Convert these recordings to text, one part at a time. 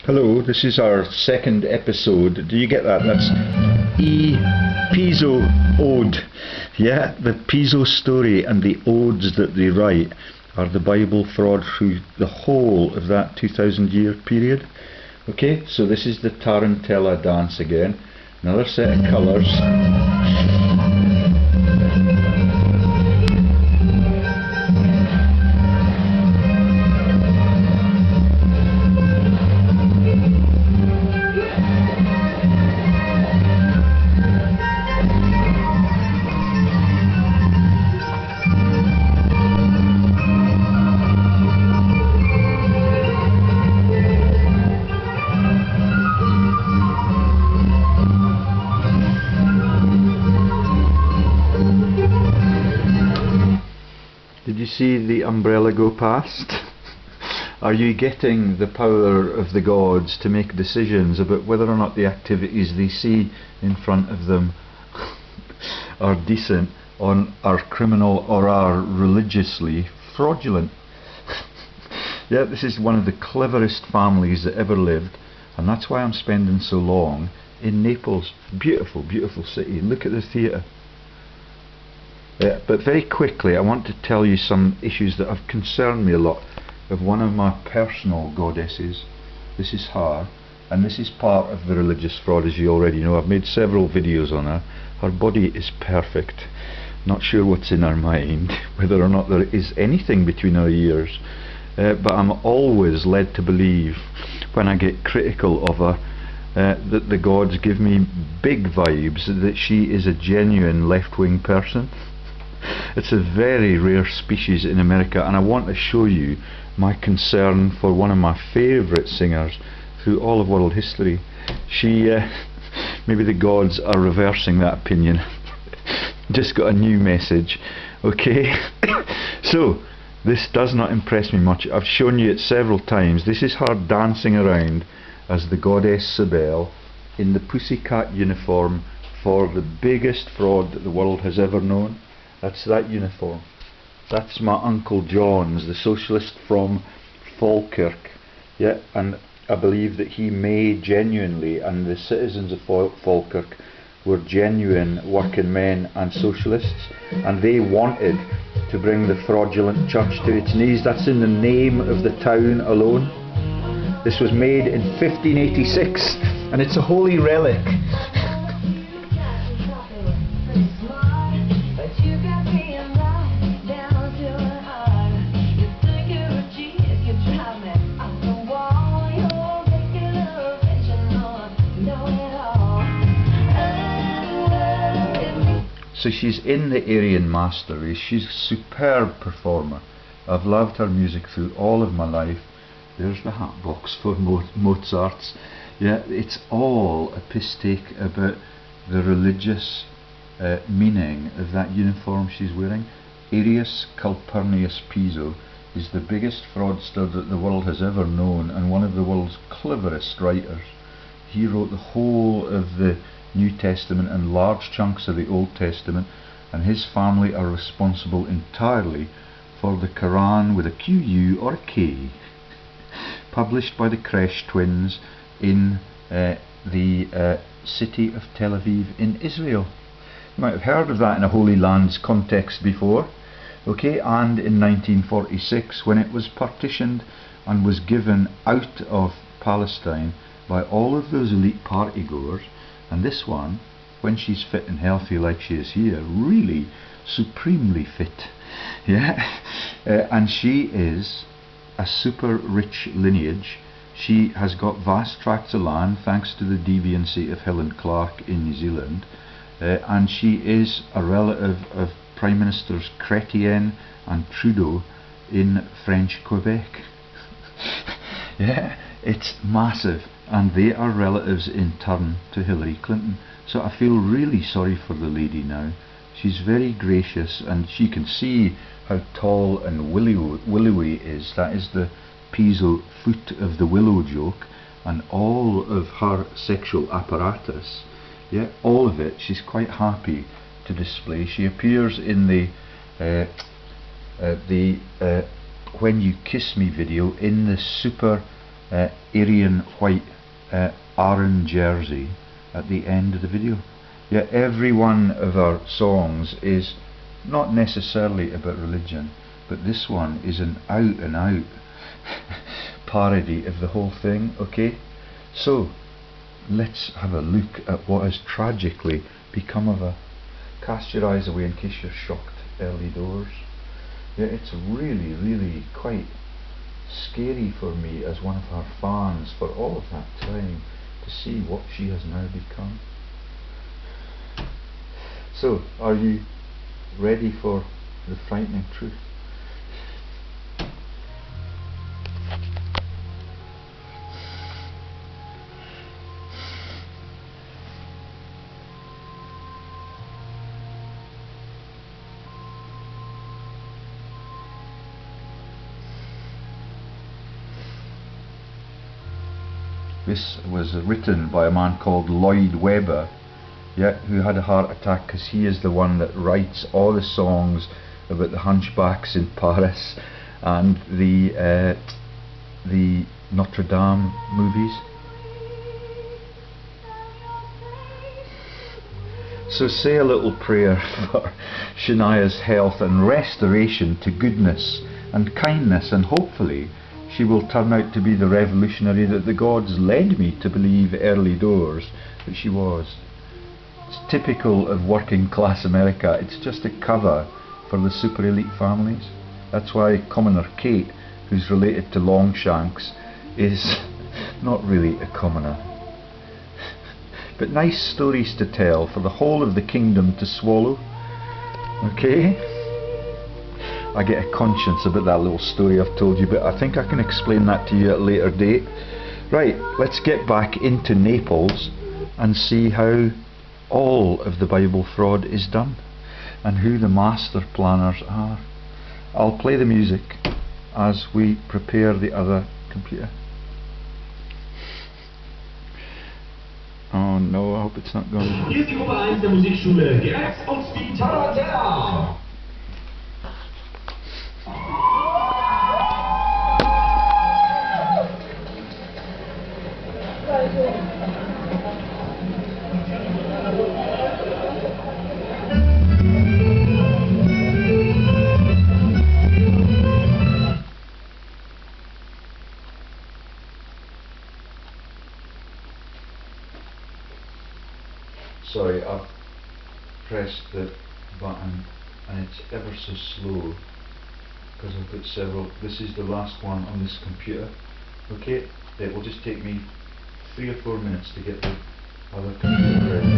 Hello, this is our second episode. Do you get that? That's PISO Ode. Yeah, the PISO story and the odes that they write are the Bible fraud through the whole of that 2,000-year period. Okay, so this is the Tarantella dance again. Another set of colours. Did you see the umbrella go past? Are you getting the power of the gods to make decisions about whether or not the activities they see in front of them are decent, are criminal, or are religiously fraudulent? Yeah, this is one of the cleverest families that ever lived, and that's why I'm spending so long in Naples. Beautiful, beautiful city. Look at the theatre. But very quickly I want to tell you some issues that have concerned me a lot of one of my personal goddesses. This is her, and this is part of the religious fraud, as you already know. I've made several videos on her. Her body is perfect. Not sure what's in her mind, whether or not there is anything between her ears, but I'm always led to believe, when I get critical of her, that the gods give me big vibes that she is a genuine left-wing person. It's a very rare species in America, and I want to show you my concern for one of my favourite singers through all of world history. Maybe the gods are reversing that opinion. Just got a new message. Okay. So this does not impress me much. I've shown you it several times. This is her dancing around as the goddess Cybele in the pussycat uniform for the biggest fraud that the world has ever known. That's that uniform. That's my Uncle John's, the socialist from Falkirk. Yeah, and I believe that he may genuinely, and the citizens of Falkirk were genuine working men and socialists, and they wanted to bring the fraudulent church to its knees. That's in the name of the town alone. This was made in 1586, and it's a holy relic. So she's in the Aryan Mastery. She's a superb performer. I've loved her music through all of my life. There's the hat box for Mozart's. Yeah, it's all a piss take about the religious meaning of that uniform she's wearing. Arius Calpurnius Piso is the biggest fraudster that the world has ever known, and one of the world's cleverest writers. He wrote the whole of the New Testament and large chunks of the Old Testament, and his family are responsible entirely for the Quran with a QU or a K, published by the Koresh twins in the city of Tel Aviv in Israel. You might have heard of that in a Holy Lands context before, okay, and in 1946 when it was partitioned and was given out of Palestine by all of those elite party goers. And this one, when she's fit and healthy like she is here, really supremely fit, yeah, and she is a super rich lineage. She has got vast tracts of land thanks to the deviancy of Helen Clark in New Zealand, and she is a relative of Prime Ministers Chrétien and Trudeau in French Quebec. Yeah, it's massive, and they are relatives in turn to Hillary Clinton. So I feel really sorry for the lady now. She's very gracious, and she can see how tall and willowy is. That is the PISO foot of the willow joke, and all of her sexual apparatus, yeah, all of it, she's quite happy to display. She appears in the When You Kiss Me video in the super Aryan white Aran jersey at the end of the video. Yeah, every one of our songs is not necessarily about religion, but this one is an out and out parody of the whole thing. Okay, so let's have a look at what has tragically become of her. Cast your eyes away in case you're shocked, early doors. Yeah, it's really quite scary for me as one of her fans for all of that time to see what she has now become. So, are you ready for the frightening truth? This was written by a man called Lloyd Webber, yeah, who had a heart attack, because he is the one that writes all the songs about the hunchbacks in Paris and the Notre Dame movies. So say a little prayer for Shaniah's health and restoration to goodness and kindness, and hopefully she will turn out to be the revolutionary that the gods led me to believe early doors that she was. It's typical of working class America. It's just a cover for the super elite families. That's why Commoner Kate, who's related to Longshanks, is not really a commoner. But nice stories to tell for the whole of the kingdom to swallow. Okay? I get a conscience about that little story I've told you, but I think I can explain that to you at a later date. Right, let's get back into Naples and see how all of the Bible fraud is done and who the master planners are. I'll play the music as we prepare the other computer. Oh no, I hope it's not going. Hier ist die Gruppe 1 der Musikschule Godess und die Tarantella. Sorry, I've pressed the button and it's ever so slow because I've got several. This is the last one on this computer. Okay, it will just take me 3 or 4 minutes to get the other computer ready.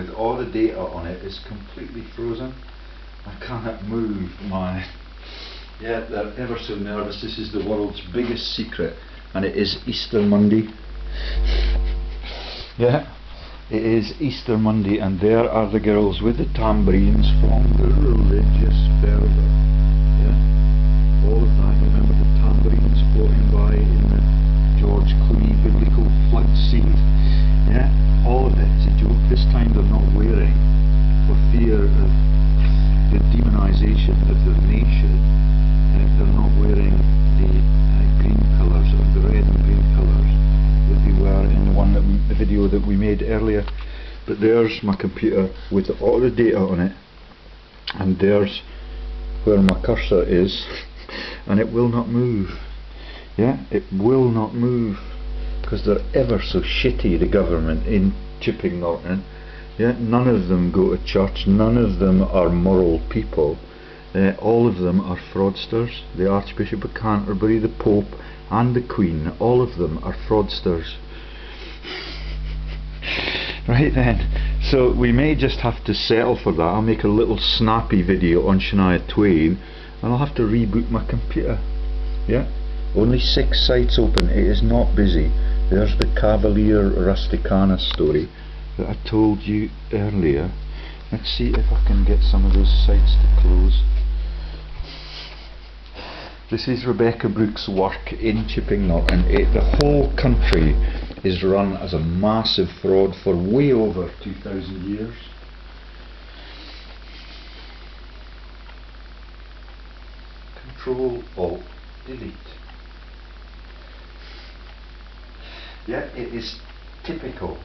with all the data on it is completely frozen. I cannot move my... Yeah, they're ever so nervous. This is the world's biggest secret, and it is Easter Monday. Yeah, it is Easter Monday, and there are the girls with the tambourines from the religious fervour. Yeah, all of that. Remember the tambourines floating by in the George Clooney biblical flood scene. Yeah, all of it is a joke. This time they're not wearing, for fear of the demonisation of their nation. They're not wearing the green colours, or the red and green colours that they were in the video that we made earlier. But there's my computer with all the data on it, and there's where my cursor is, and it will not move. Yeah, it will not move, because they're ever so shitty, the government in Chipping Norton. Yeah, none of them go to church, none of them are moral people. All of them are fraudsters. The Archbishop of Canterbury, the Pope and the Queen, all of them are fraudsters. Right then, so we may just have to settle for that. I'll make a little snappy video on Shaniah Twain, and I'll have to reboot my computer. Yeah, only 6 sites open, it is not busy. There's the Cavalier Rusticana story that I told you earlier. Let's see if I can get some of those sites to close. This is Rebecca Brooks' work in Chipping Norton. The whole country is run as a massive fraud for way over 2,000 years. Control Alt Delete. Yeah, it is typical.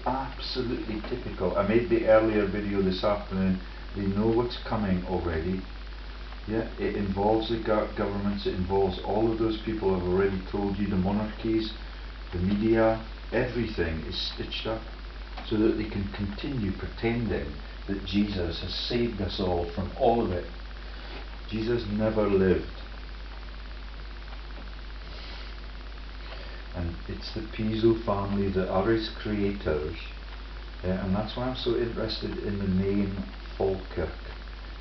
Absolutely typical. I made the earlier video this afternoon. They know what's coming already. Yeah, it involves the governments, it involves all of those people I've already told you, the monarchies, the media, everything is stitched up so that they can continue pretending that Jesus has saved us all from all of it. Jesus never lived. And it's the PISO family that are his creators, and that's why I'm so interested in the name Falkirk.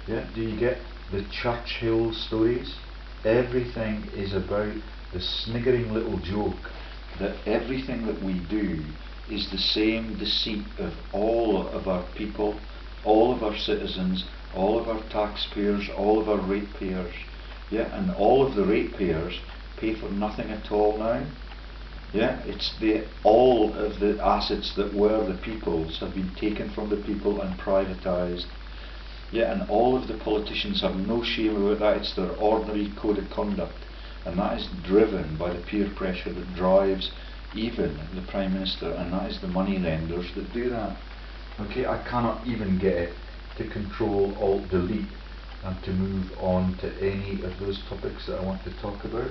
Yeah, do you get the Churchill stories? Everything is about the sniggering little joke that everything that we do is the same deceit of all of our people, all of our citizens, all of our taxpayers, all of our ratepayers. Yeah, and all of the ratepayers pay for nothing at all now. Yeah, it's all of the assets that were the people's have been taken from the people and privatised. Yeah, and all of the politicians have no shame about that. It's their ordinary code of conduct, and that is driven by the peer pressure that drives even the Prime Minister, and that is the money lenders that do that. Okay, I cannot even get it to Control Alt Delete and to move on to any of those topics that I want to talk about.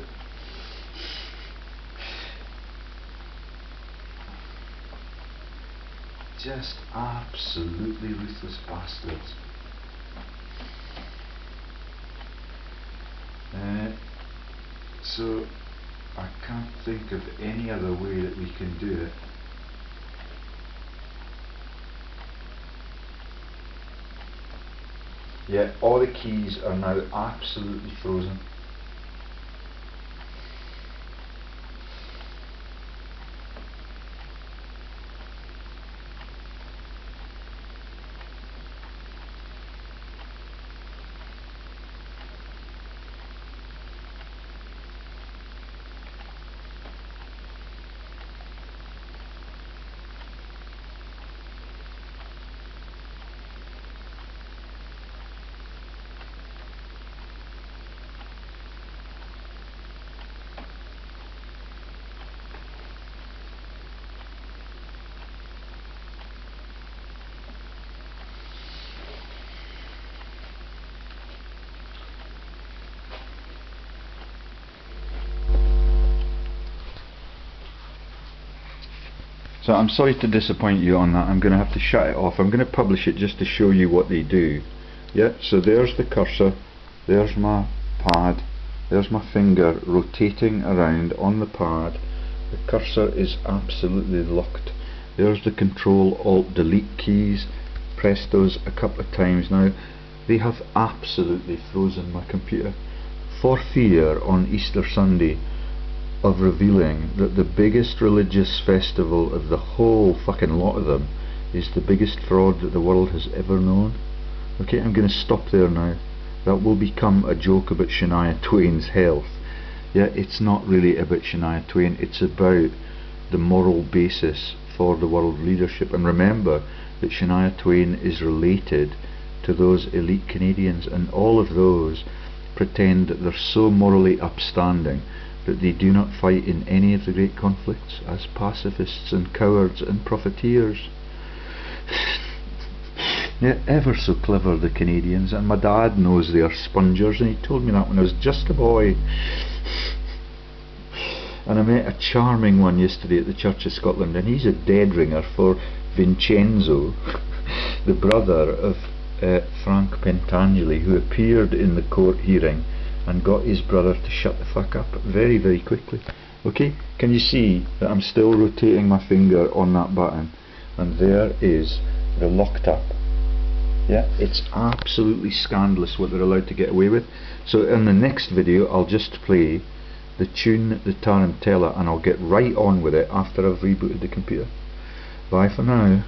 Just absolutely ruthless bastards. So I can't think of any other way that we can do it. Yeah, all the keys are now absolutely frozen. So I'm sorry to disappoint you on that. I'm going to have to shut it off. I'm going to publish it just to show you what they do. Yeah, so there's the cursor, there's my pad, there's my finger rotating around on the pad. The cursor is absolutely locked. There's the Control Alt Delete keys. Press those a couple of times. Now they have absolutely frozen my computer for fear on Easter Sunday of revealing that the biggest religious festival of the whole fucking lot of them is the biggest fraud that the world has ever known. Okay, I'm going to stop there now. That will become a joke about Shaniah Twain's health. Yeah, it's not really about Shaniah Twain, it's about the moral basis for the world leadership. And remember that Shaniah Twain is related to those elite Canadians, and all of those pretend that they're so morally upstanding that they do not fight in any of the great conflicts as pacifists and cowards and profiteers. Yeah, ever so clever, the Canadians, and my dad knows they are spongers, and he told me that when I was just a boy. And I met a charming one yesterday at the Church of Scotland, and he's a dead ringer for Vincenzo, the brother of Frank Pentangeli, who appeared in the court hearing and got his brother to shut the fuck up very, very quickly. Okay, can you see that I'm still rotating my finger on that button, and there is the lock tab. Yeah, it's absolutely scandalous what they're allowed to get away with. So in the next video I'll just play the tune, the Tarantella, and I'll get right on with it after I've rebooted the computer. Bye for now.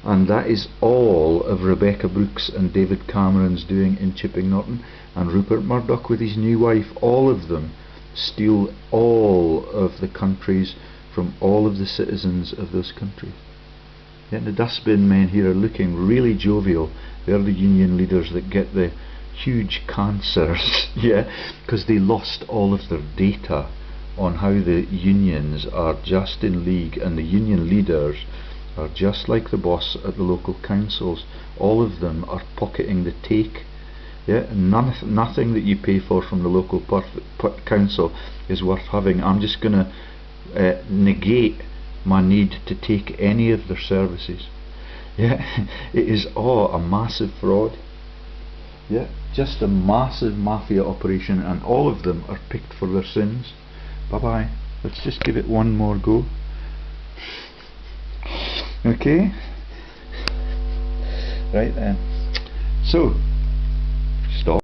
And that is all of Rebecca Brooks and David Cameron's doing in Chipping Norton, and Rupert Murdoch with his new wife. All of them steal all of the countries from all of the citizens of those countries. Yeah, the dustbin men here are looking really jovial. They're the union leaders that get the huge cancers, yeah, because they lost all of their data on how the unions are just in league, and the union leaders are just like the boss at the local councils. All of them are pocketing the take. Yeah, nothing that you pay for from the local council is worth having. I'm just going to negate my need to take any of their services. Yeah, it is all a massive fraud. Yeah, just a massive mafia operation, and all of them are picked for their sins. Bye bye. Let's just give it one more go. Okay, right then. So